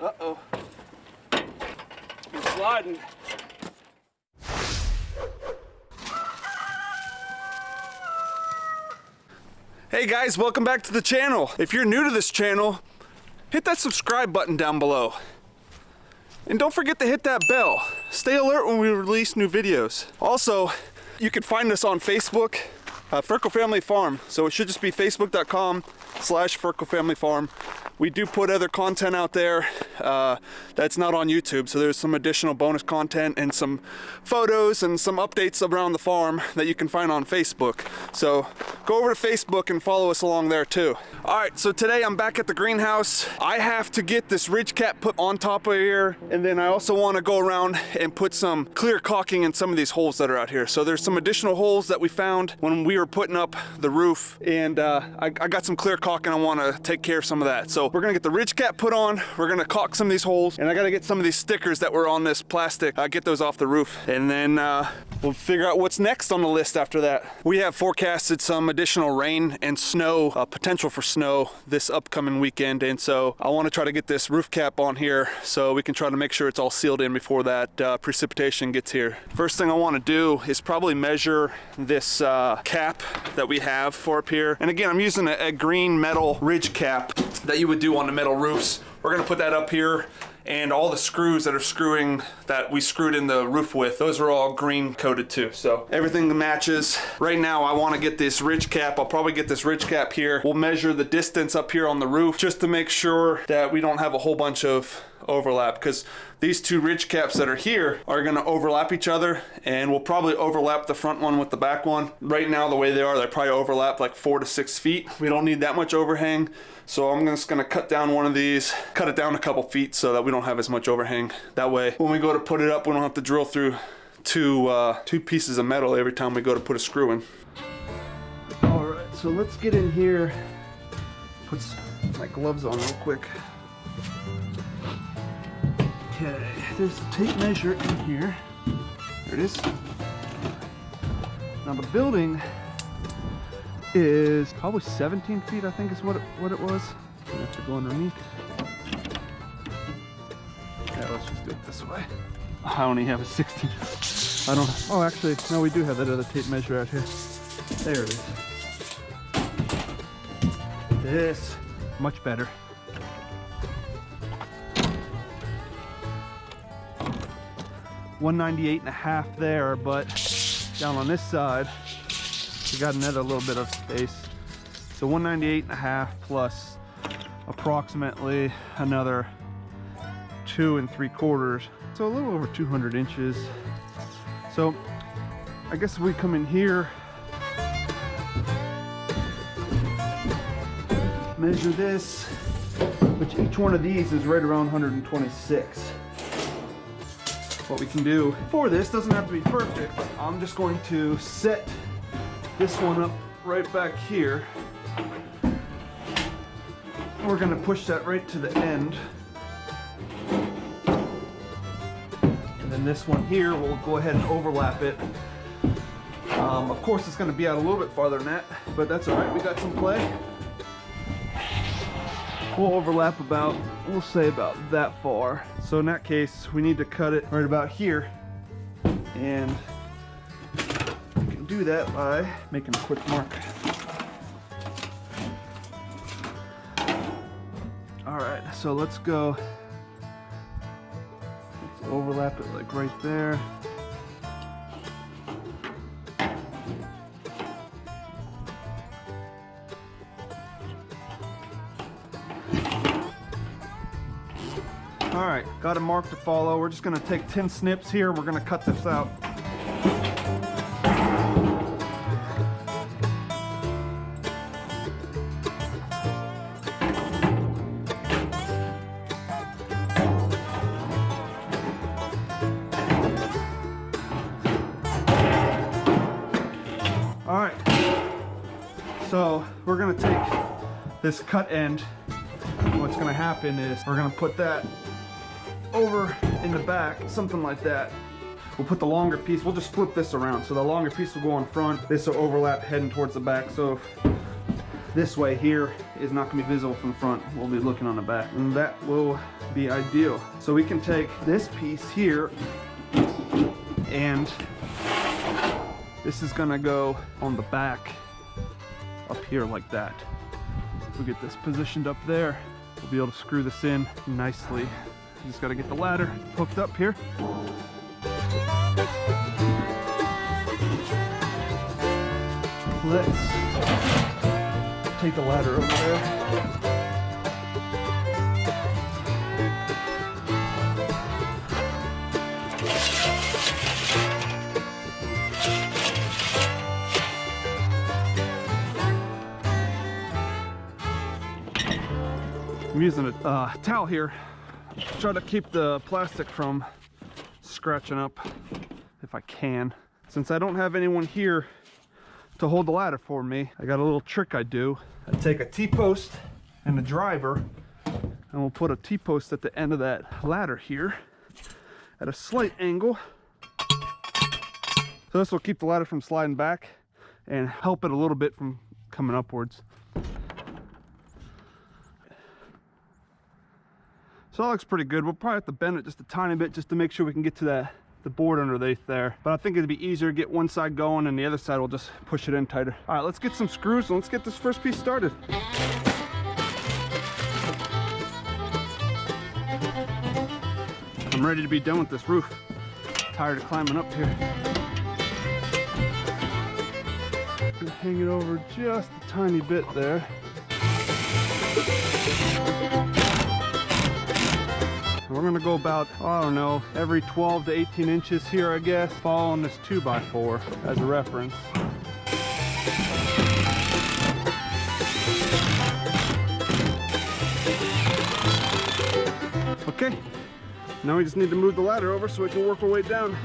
Uh-oh. You're sliding. Hey guys, welcome back to the channel. If you're new to this channel, hit that subscribe button down below. And don't forget to hit that bell. Stay alert when we release new videos. Also, you can find us on Facebook, Ferko Family Farm. So it should just be facebook.com/Ferko Family Farm. We do put other content out there that's not on YouTube. So there's some additional bonus content and some photos and some updates around the farm that you can find on Facebook. So go over to Facebook and follow us along there too. All right, so today I'm back at the greenhouse. I have to get this ridge cap put on top of here. And then I also want to go around and put some clear caulking in some of these holes that are out here. So there's some additional holes that we found when we were putting up the roof. And I got some clear caulking. I want to take care of some of that. So we're gonna get the ridge cap put on. We're gonna caulk some of these holes, and I gotta get some of these stickers that were on this plastic, get those off the roof, and then we'll figure out what's next on the list after that. We have forecasted some additional rain and snow, potential for snow this upcoming weekend, and so I want to try to get this roof cap on here so we can try to make sure it's all sealed in before that precipitation gets here. First thing I want to do is probably measure this cap that we have for up here, and again, I'm using a green metal ridge cap that you would do on the metal roofs. We're gonna put that up here, and all the screws that are screwing, that we screwed in the roof with, those are all green coated too. So everything matches. Right now I wanna get this ridge cap. I'll probably get this ridge cap here. We'll measure the distance up here on the roof just to make sure that we don't have a whole bunch of overlap, because these two ridge caps that are here are going to overlap each other, and we'll probably overlap the front one with the back one. Right now the way they are, they probably overlap like 4 to 6 feet. We don't need that much overhang, so I'm just going to cut down one of these, cut it down a couple feet so that we don't have as much overhang. That way when we go to put it up, we don't have to drill through two pieces of metal every time we go to put a screw in. All right, so let's get in here, put my gloves on real quick. Okay, there's a tape measure in here. There it is. Now the building is probably 17 feet, I think is what it was. I have to go underneath. Yeah, let's just do it this way. I only have a 16. I don't. Oh, actually, no, we do have that other tape measure out here. There it is. This much better. $198.5 there, but down on this side we got another little bit of space, so $198.5 plus approximately another 2 3/4, so a little over 200 inches. So I guess if we come in here, measure this, which each one of these is right around 126. What we can do for this doesn't have to be perfect. I'm just going to set this one up right back here. We're going to push that right to the end. And then this one here, we'll go ahead and overlap it. Of course, it's going to be out a little bit farther than that, but that's all right. We got some play. We'll overlap about, we'll say about that far. So in that case, we need to cut it right about here. And we can do that by making a quick mark. All right, so let's go. Let's overlap it like right there. All right, got a mark to follow. We're just gonna take 10 snips here. We're gonna cut this out. All right, so we're gonna take this cut end. What's gonna happen is we're gonna put that over in the back, something like that. We'll put the longer piece, we'll just flip this around. So the longer piece will go on front, this will overlap heading towards the back. So this way here is not gonna be visible from the front. We'll be looking on the back, and that will be ideal. So we can take this piece here, and this is gonna go on the back up here like that. We get this positioned up there. We'll be able to screw this in nicely. Just gotta get the ladder hooked up here. Let's take the ladder over there. I'm using a towel here. Try to keep the plastic from scratching up if I can. Since I don't have anyone here to hold the ladder for me, I got a little trick I do. I take a T-post and a driver, and we'll put a T-post at the end of that ladder here at a slight angle. So this will keep the ladder from sliding back and help it a little bit from coming upwards. So that looks pretty good. We'll probably have to bend it just a tiny bit just to make sure we can get to the board underneath there. But I think it'd be easier to get one side going and the other side will just push it in tighter. All right, let's get some screws and let's get this first piece started. I'm ready to be done with this roof. Tired of climbing up here. Gonna hang it over just a tiny bit there. We're gonna go about, I don't know, every 12 to 18 inches here, I guess, following this 2x4 as a reference. Okay, now we just need to move the ladder over so we can work our way down.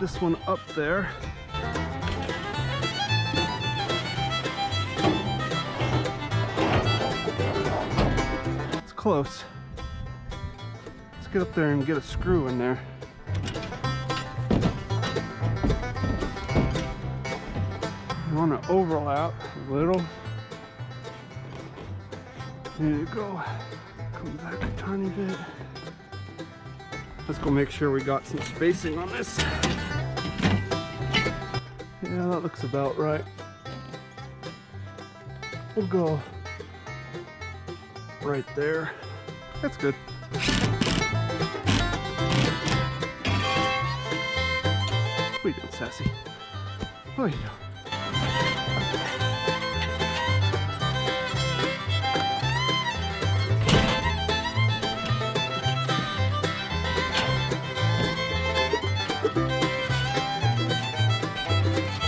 This one up there. It's close. Let's get up there and get a screw in there. You want to overlap a little. There you go. Come back a tiny bit. Let's go make sure we got some spacing on this. Yeah, that looks about right. We'll go right there. That's good. What are you doing, Sassy? What are you doing?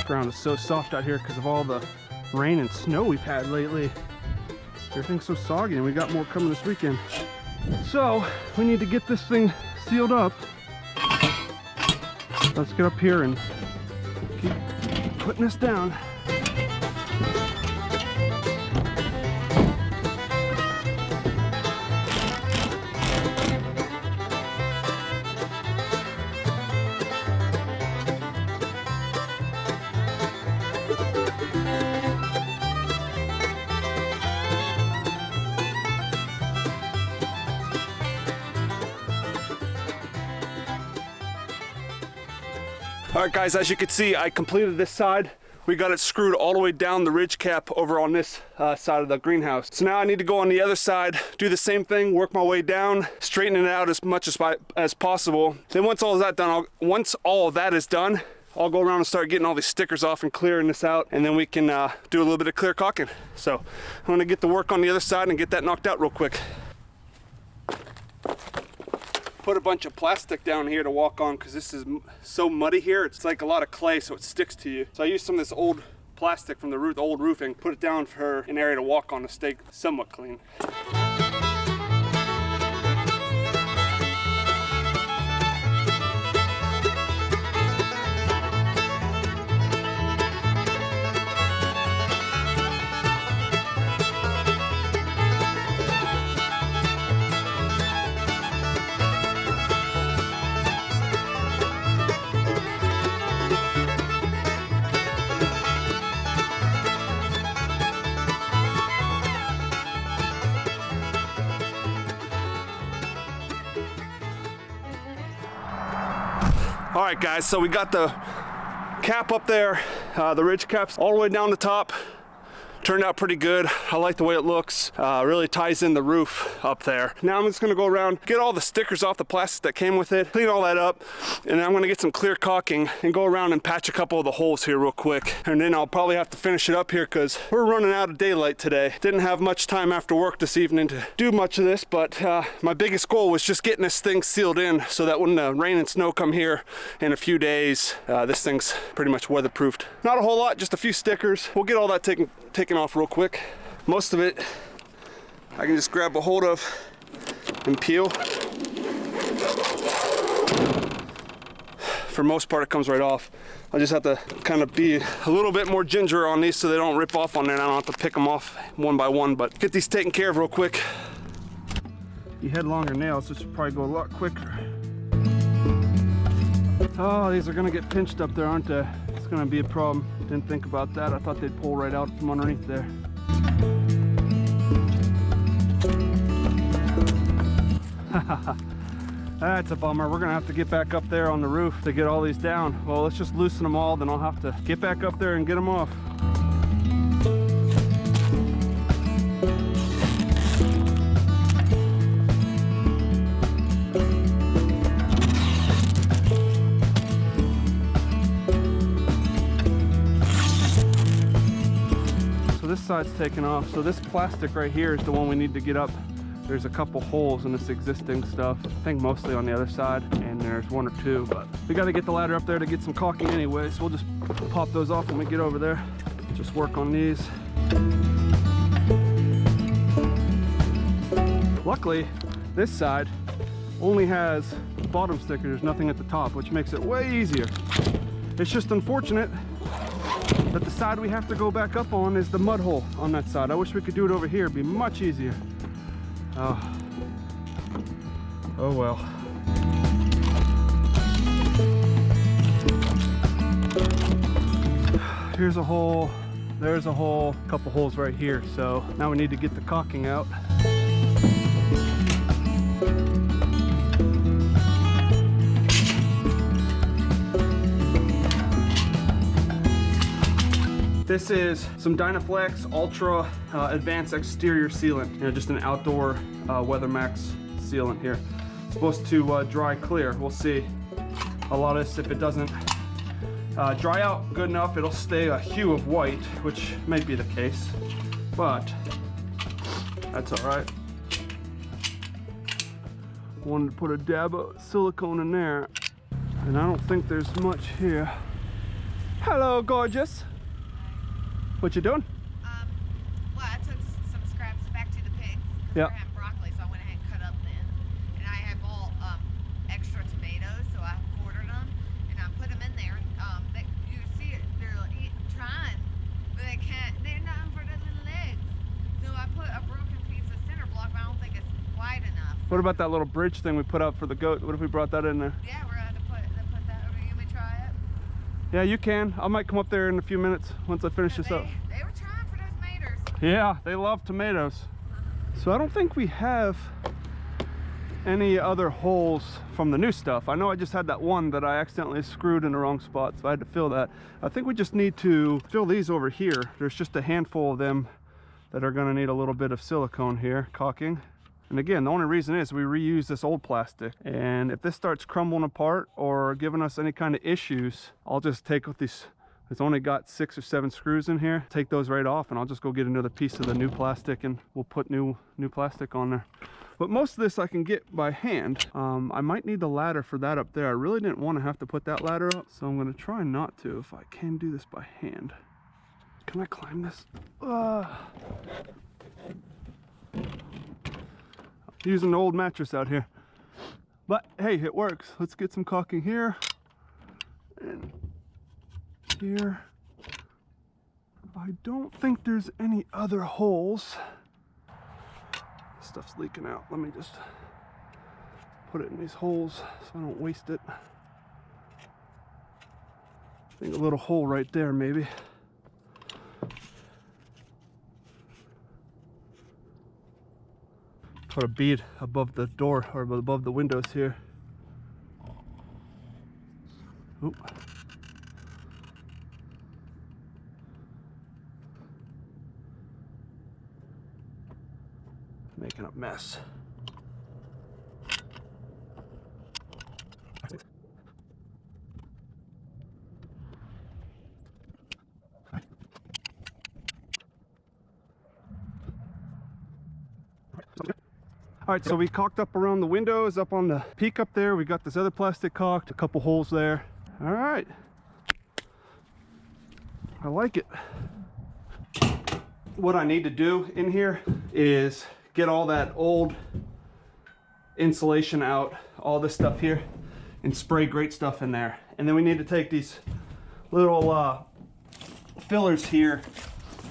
Ground is so soft out here because of all the rain and snow we've had lately. Everything's so soggy, and we got more coming this weekend. So we need to get this thing sealed up. Let's get up here and keep putting this down. All right, guys, as you can see, I completed this side. We got it screwed all the way down the ridge cap over on this side of the greenhouse. So now I need to go on the other side, do the same thing, work my way down, straighten it out as much as possible. Then once all of that is done, I'll go around and start getting all these stickers off and clearing this out, and then we can do a little bit of clear caulking. So I'm gonna get to work on the other side and get that knocked out real quick. Put a bunch of plastic down here to walk on because this is so muddy here. It's like a lot of clay, so it sticks to you. So I used some of this old plastic from the old roofing, put it down for an area to walk on to stay somewhat clean. right, guys, so we got the cap up there, the ridge caps all the way down the top. Turned out pretty good. I like the way it looks. Really ties in the roof up there. Now I'm just gonna go around, get all the stickers off the plastic that came with it, clean all that up, and then I'm gonna get some clear caulking and go around and patch a couple of the holes here real quick. And then I'll probably have to finish it up here because we're running out of daylight today. Didn't have much time after work this evening to do much of this, but my biggest goal was just getting this thing sealed in so that when the rain and snow come here in a few days, this thing's pretty much weatherproofed. Not a whole lot, just a few stickers. We'll get all that taken off real quick. Most of it I can just grab a hold of and peel. For most part it comes right off. I just have to kind of be a little bit more ginger on these so they don't rip off on there and I don't have to pick them off one by one, but get these taken care of real quick. If you had longer nails, this would probably go a lot quicker. Oh, these are gonna get pinched up there, aren't they? It's gonna be a problem. Didn't think about that. I thought they'd pull right out from underneath there. That's a bummer. We're gonna have to get back up there on the roof to get all these down. Well, let's just loosen them all, then I'll have to get back up there and get them off. This side's taken off, so this plastic right here is the one we need to get up. There's a couple holes in this existing stuff, I think mostly on the other side, and there's one or two, but we got to get the ladder up there to get some caulking anyway, so we'll just pop those off when we get over there. Just work on these. Luckily, this side only has bottom sticker, there's nothing at the top, which makes it way easier. It's just unfortunate that the side we have to go back up on is the mud hole on that side. I wish we could do it over here, it'd be much easier. Oh well. Here's a hole, there's a hole, a couple holes right here. So now we need to get the caulking out. This is some Dynaflex Ultra Advanced Exterior Sealant. You know, just an outdoor WeatherMax sealant here. It's supposed to dry clear. We'll see. A lot of this, if it doesn't dry out good enough, it'll stay a hue of white, which may be the case, but that's all right. Wanted to put a dab of silicone in there, and I don't think there's much here. Hello, gorgeous. What you doing? Well, I took some scraps back to the pigs. Yeah. I had broccoli, so I went ahead and cut up then. And I have all extra tomatoes, so I quartered them and I put them in there. You see it, they're trying, but they can't. They're not for the little legs. So I put a broken piece of center block, but I don't think it's wide enough. What about that little bridge thing we put up for the goat? What if we brought that in there? Yeah, we're gonna have to put that over. You want me to try it? Yeah, you can. I might come up there in a few minutes once I finish this up. They were trying for those maters. Yeah, they love tomatoes. So I don't think we have any other holes from the new stuff. I know I just had that one that I accidentally screwed in the wrong spot, so I had to fill that. I think we just need to fill these over here. There's just a handful of them that are gonna need a little bit of silicone here, caulking. And again, the only reason is we reuse this old plastic. And if this starts crumbling apart or giving us any kind of issues, I'll just take with these, it's only got 6 or 7 screws in here, take those right off, and I'll just go get another piece of the new plastic and we'll put new plastic on there. But most of this I can get by hand. I might need the ladder for that up there. I really didn't want to have to put that ladder up, so I'm gonna try not to if I can do this by hand. Can I climb this? Using the old mattress out here, but hey, it works. Let's get some caulking here and here. I don't think there's any other holes. Stuff's leaking out. Let me just put it in these holes so I don't waste it. I think a little hole right there maybe. Put a bead above the door or above the windows here. Oop. Making a mess. All right, so we caulked up around the windows, up on the peak up there. We got this other plastic caulked, a couple holes there. All right, I like it. What I need to do in here is get all that old insulation out, all this stuff here, and spray great stuff in there. And then we need to take these little fillers here,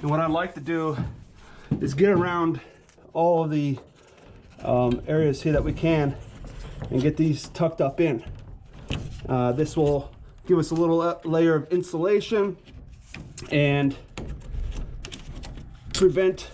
and what I'd like to do is get around all of the areas here that we can and get these tucked up in. This will give us a little layer of insulation and prevent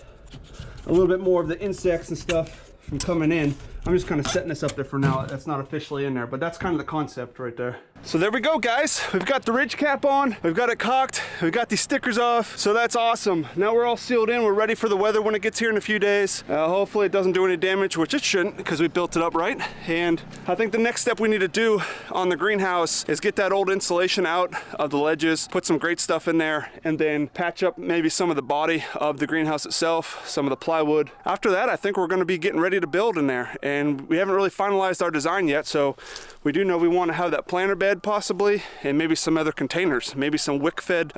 a little bit more of the insects and stuff from coming in. I'm just kind of setting this up there for now. That's not officially in there, but that's kind of the concept right there. So there we go, guys. We've got the ridge cap on, we've got it caulked, we've got these stickers off, so that's awesome. Now we're all sealed in, we're ready for the weather when it gets here in a few days. Hopefully it doesn't do any damage, which it shouldn't, because we built it up right. And I think the next step we need to do on the greenhouse is get that old insulation out of the ledges, put some great stuff in there, and then patch up maybe some of the body of the greenhouse itself, some of the plywood. After that, I think we're gonna be getting ready to build in there. And we haven't really finalized our design yet, so we do know we want to have that planter bed possibly, and maybe some other containers, maybe some wick-fed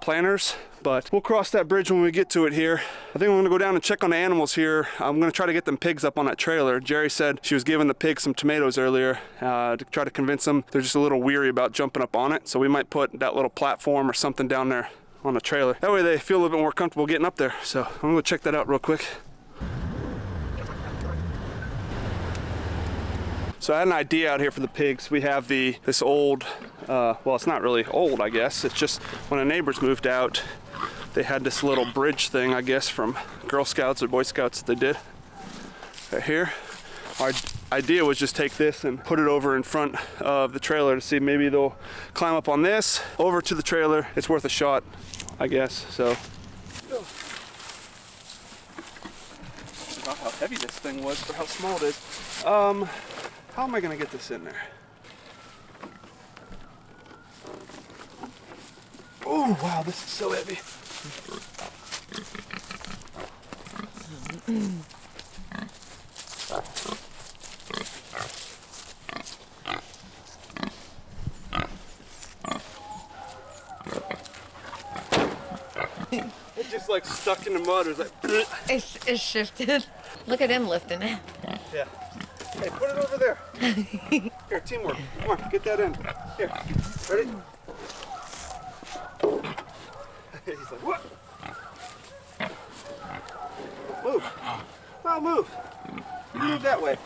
planters, but we'll cross that bridge when we get to it here. I think I'm gonna go down and check on the animals here. I'm gonna try to get them pigs up on that trailer. Jerry said she was giving the pigs some tomatoes earlier to try to convince them. They're just a little weary about jumping up on it, so we might put that little platform or something down there on the trailer. That way they feel a little bit more comfortable getting up there. So I'm gonna go check that out real quick. So I had an idea out here for the pigs. We have this old, well, it's not really old, I guess. It's just when the neighbors moved out, they had this little bridge thing, I guess, from Girl Scouts or Boy Scouts that they did right here. Our idea was just take this and put it over in front of the trailer to see maybe they'll climb up on this, over to the trailer. It's worth a shot, I guess, so. About how heavy this thing was for how small it is. How am I gonna get this in there? Oh, wow, this is so heavy. It just like stuck in the mud. It was like, It's shifted. Look at him lifting it. yeah. Hey, put it over there. Here, teamwork. Come on, get that in. Here, ready? He's like, what? Move. No, move. You move that way.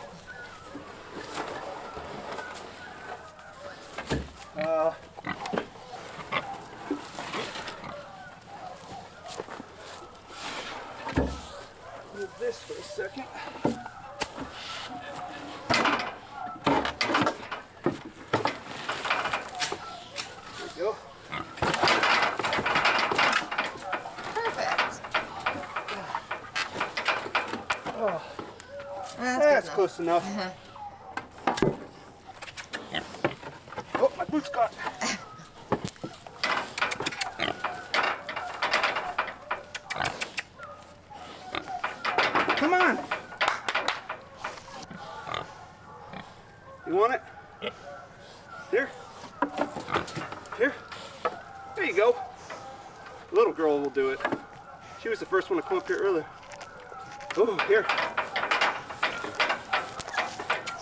Move this for a second. That's close enough. Oh, my boot's caught. Come on. You want it? Here. Here. There you go. Little girl will do it. She was the first one to come up here earlier. Oh, here.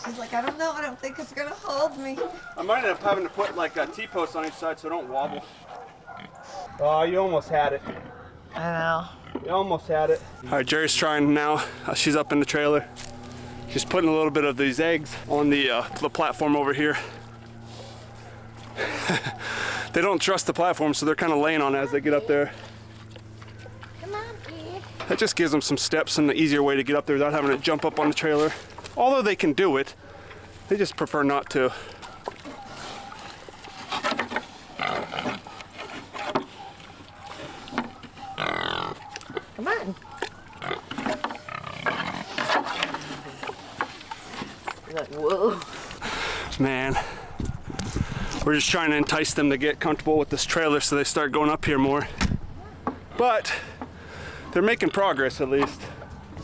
She's like, I don't know, I don't think it's gonna hold me. I might end up having to put like a T-post on each side so it don't wobble. Oh, you almost had it. I know. You almost had it. All right, Jerry's trying now. She's up in the trailer. She's putting a little bit of these eggs on the platform over here. They don't trust the platform, so they're kind of laying on it as they get up there. Come on, kid. That just gives them some steps and the easier way to get up there without having to jump up on the trailer. Although they can do it, they just prefer not to. Man, we're just trying to entice them to get comfortable with this trailer so they start going up here more. But they're making progress, at least.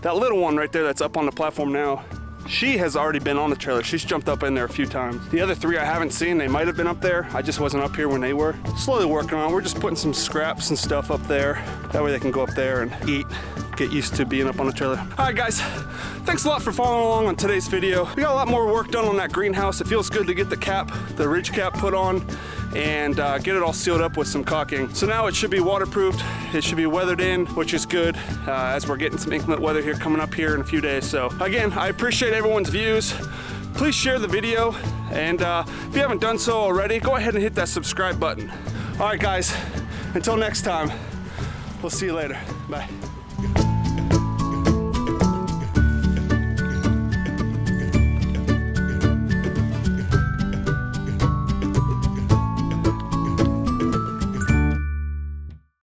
That little one right there that's up on the platform now, she has already been on the trailer. She's jumped up in there a few times. The other three I haven't seen. They might have been up there. I just wasn't up here when they were. Slowly working on it. We're just putting some scraps and stuff up there. That way they can go up there and eat, get used to being up on the trailer. All right, guys. Thanks a lot for following along on today's video. We got a lot more work done on that greenhouse. It feels good to get the cap, the ridge cap put on, and get it all sealed up with some caulking. So now it should be waterproofed. It should be weathered in, which is good as we're getting some inclement weather here coming up here in a few days. So again, I appreciate everyone's views. Please share the video, and if you haven't done so already, go ahead and hit that subscribe button. All right, guys, until next time, we'll see you later. Bye.